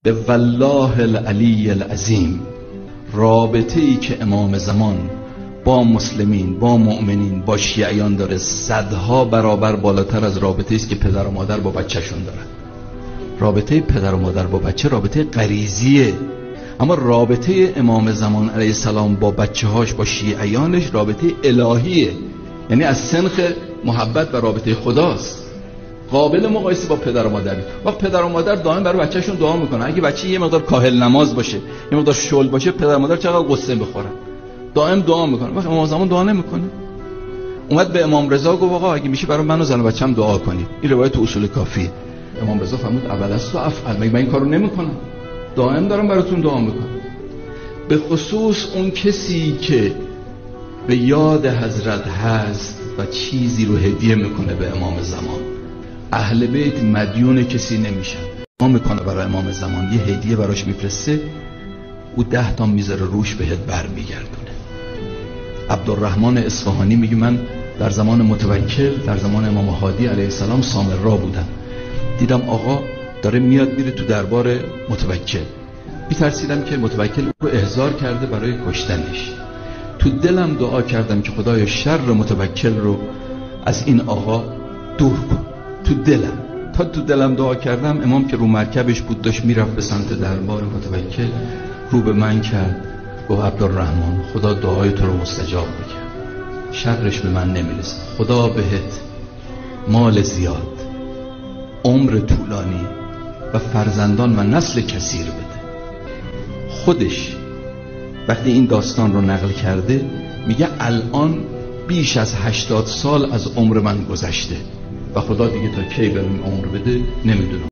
به والله العلی العظیم رابطه ای که امام زمان با مسلمین، با مؤمنین، با شیعیان داره صدها برابر بالاتر از رابطه است که پدر و مادر با بچه‌شون دارن. رابطه پدر و مادر با بچه رابطه غریزیه، اما رابطه امام زمان علیه السلام با بچه‌هاش، با شیعیانش رابطه الهیه، یعنی از سنخ محبت و رابطه خداست، قابل مقایسه با پدر و مادر. وقت پدر و مادر دائم برای بچه‌شون دعا میکنن. اگه بچه یه مقدار کاهل نماز باشه، یه مقدار شل باشه، پدر و مادر چقدر قصه بخورن، دائم دعا میکنن. وقت امام زمان دعا نمیکنه. اومد به امام رضا گفت آقا اگه میشه برای من و زن و بچه‌م دعا کنید. این روایت تو اصول کافیه. امام رضا فرمود اول از تو افعل، من این کارو نمیکنم، دائم دارم براتون دعا میکنم. به خصوص اون کسی که به یاد حضرت هست و چیزی رو هدیه میکنه به امام زمان. اهل بیت مدیون کسی نمیشن. ما میکنه برای امام زمان یه هدیه براش میفرسته، او 10 تا میذاره روش بهت برمیگردونه. عبدالرحمن اصفهانی میگه من در زمان متوکل، در زمان امام هادی علیه السلام سامرا بودم، دیدم آقا داره میاد میره تو دربار متوکل، میترسیدم که متوکل رو احضار کرده برای کشتنش. تو دلم دعا کردم که خدایا شر متوکل رو از این آقا دور کن. تو دلم دعا کردم. امام که رو مرکبش بود داشت میرفت به سمت دربار متوکل، رو به من کرد گفت عبدالرحمن خدا دعای تو رو مستجاب میکرد، شرش به من نمیرسه، خدا بهت مال زیاد، عمر طولانی و فرزندان و نسل کثیر بده. خودش وقتی این داستان رو نقل کرده میگه الان بیش از 80 سال از عمر من گذشته و خدا دیگه تا کی بهم عمر بده نمیدونم.